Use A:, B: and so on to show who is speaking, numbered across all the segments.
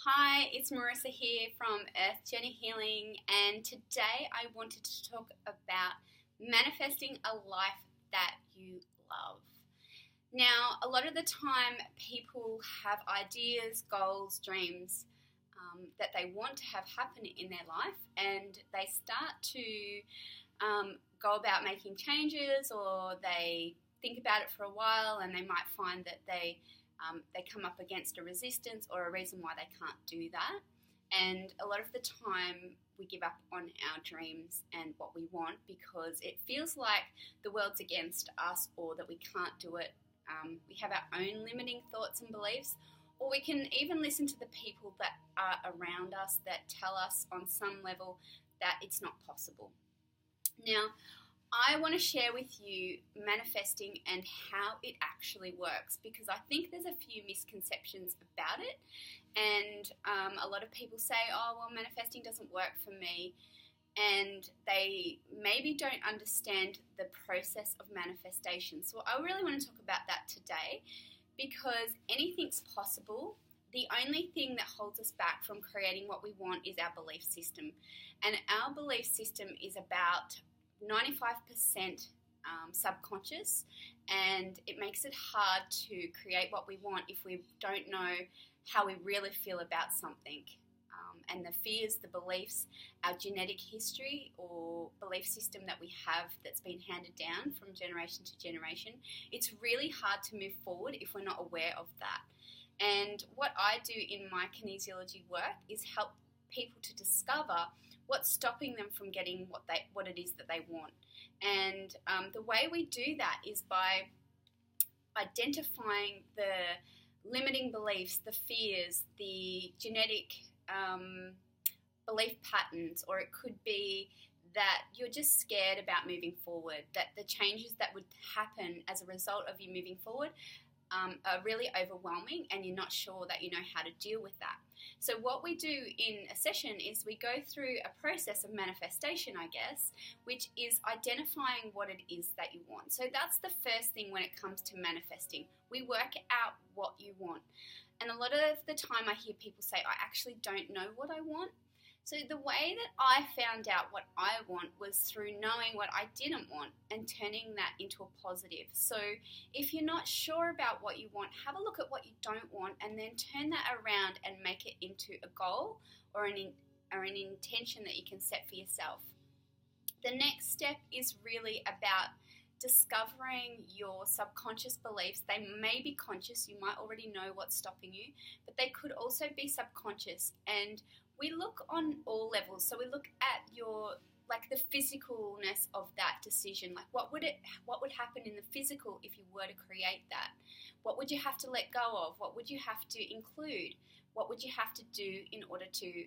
A: Hi, it's Marissa here from Earth Journey Healing, and today I wanted to talk about manifesting a life that you love. Now, a lot of the time, people have ideas, goals, dreams that they want to have happen in their life, and they start to go about making changes, or they think about it for a while, and they might find that they come up against a resistance or a reason why they can't do that. And a lot of the time we give up on our dreams and what we want because it feels like the world's against us, or that we can't do it. We have our own limiting thoughts and beliefs, or we can even listen to the people that are around us that tell us on some level that it's not possible. Now, I want to share with you manifesting and how it actually works, because I think there's a few misconceptions about it, and a lot of people say, oh, well, manifesting doesn't work for me, and they maybe don't understand the process of manifestation. So I really want to talk about that today, because anything's possible. The only thing that holds us back from creating what we want is our belief system, and our belief system is about 95% subconscious, and it makes it hard to create what we want if we don't know how we really feel about something. And the fears, the beliefs, our genetic history or belief system that we have that's been handed down from generation to generation, it's really hard to move forward if we're not aware of that. And what I do in my kinesiology work is help people to discover what's stopping them from getting what it is that they want. And the way we do that is by identifying the limiting beliefs, the fears, the genetic belief patterns, or it could be that you're just scared about moving forward, that the changes that would happen as a result of you moving forward are really overwhelming, and you're not sure that you know how to deal with that. So what we do in a session is we go through a process of manifestation, I guess, which is identifying what it is that you want. So that's the first thing when it comes to manifesting. We work out what you want. And a lot of the time I hear people say, I actually don't know what I want. So the way that I found out what I want was through knowing what I didn't want and turning that into a positive. So if you're not sure about what you want, have a look at what you don't want, and then turn that around and make it into a goal or an intention that you can set for yourself. The next step is really about discovering your subconscious beliefs. They may be conscious, you might already know what's stopping you, but they could also be subconscious. And we look on all levels. So we look at the physicalness of that decision. Like what would happen in the physical if you were to create that? What would you have to let go of? What would you have to include? What would you have to do in order to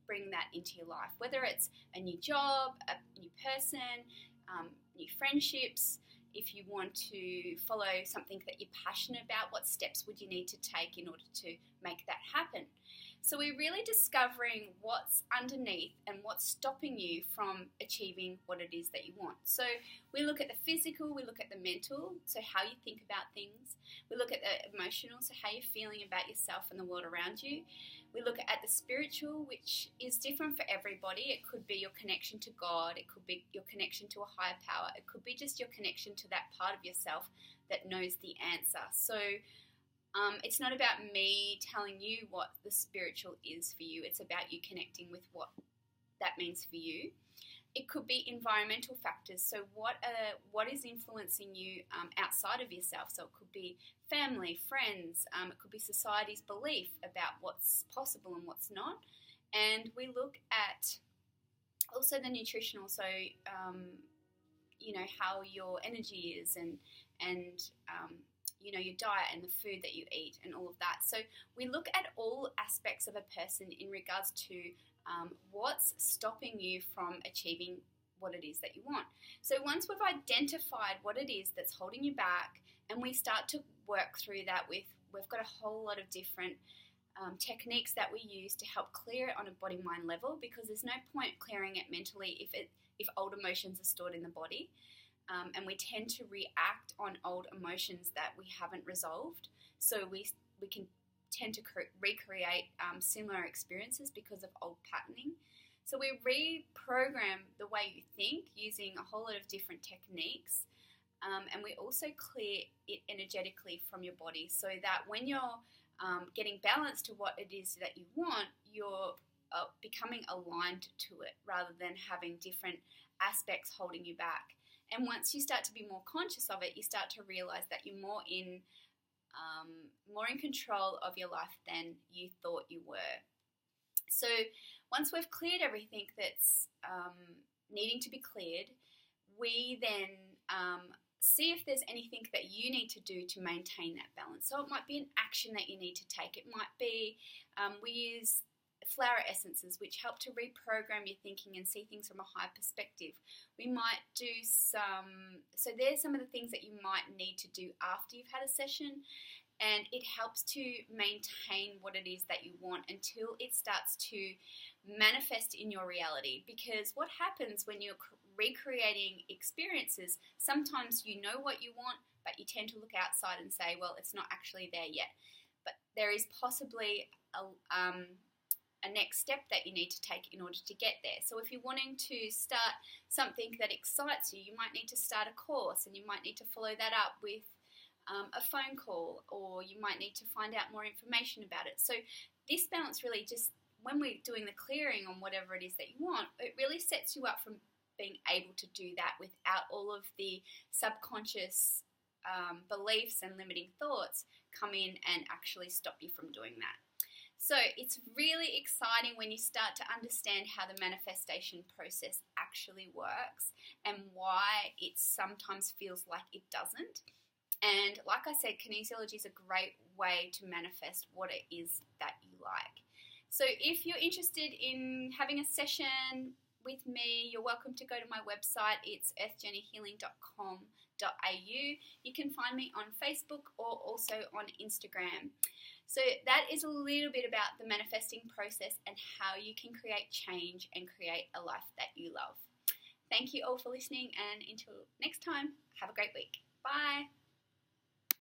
A: bring that into your life? Whether it's a new job, a new person, new friendships. If you want to follow something that you're passionate about, what steps would you need to take in order to make that happen? So we're really discovering what's underneath and what's stopping you from achieving what it is that you want. So we look at the physical, we look at the mental, so how you think about things. We look at the emotional, so how you're feeling about yourself and the world around you. We look at the spiritual, which is different for everybody. It could be your connection to God, it could be your connection to a higher power, it could be just your connection to that part of yourself that knows the answer. So it's not about me telling you what the spiritual is for you. It's about you connecting with what that means for you. It could be environmental factors. So what is influencing you outside of yourself? So it could be family, friends. It could be society's belief about what's possible and what's not. And we look at also the nutritional. So how your energy is, and your diet and the food that you eat and all of that. So we look at all aspects of a person in regards to what's stopping you from achieving what it is that you want. So once we've identified what it is that's holding you back, and we start to work through that we've got a whole lot of different techniques that we use to help clear it on a body-mind level, because there's no point clearing it mentally if old emotions are stored in the body. And we tend to react on old emotions that we haven't resolved. So we can tend to recreate similar experiences because of old patterning. So we reprogram the way you think using a whole lot of different techniques, and we also clear it energetically from your body so that when you're getting balanced to what it is that you want, you're becoming aligned to it rather than having different aspects holding you back. And once you start to be more conscious of it, you start to realize that you're more in control of your life than you thought you were. So once we've cleared everything that's needing to be cleared, we then see if there's anything that you need to do to maintain that balance. So it might be an action that you need to take. It might be, we use flower essences, which help to reprogram your thinking and see things from a higher perspective. We might do so there's some of the things that you might need to do after you've had a session, and it helps to maintain what it is that you want until it starts to manifest in your reality. Because what happens when you're recreating experiences, sometimes you know what you want, but you tend to look outside and say, well, it's not actually there yet. But there is possibly a next step that you need to take in order to get there. So if you're wanting to start something that excites you, you might need to start a course, and you might need to follow that up with a phone call, or you might need to find out more information about it. So this balance really just, when we're doing the clearing on whatever it is that you want, it really sets you up from being able to do that without all of the subconscious beliefs and limiting thoughts come in and actually stop you from doing that. So it's really exciting when you start to understand how the manifestation process actually works and why it sometimes feels like it doesn't. And like I said, kinesiology is a great way to manifest what it is that you like. So if you're interested in having a session with me, you're welcome to go to my website. It's earthjourneyhealing.com.au. You can find me on Facebook or also on Instagram. So that is a little bit about the manifesting process and how you can create change and create a life that you love. Thank you all for listening, and until next time, have a great week. Bye.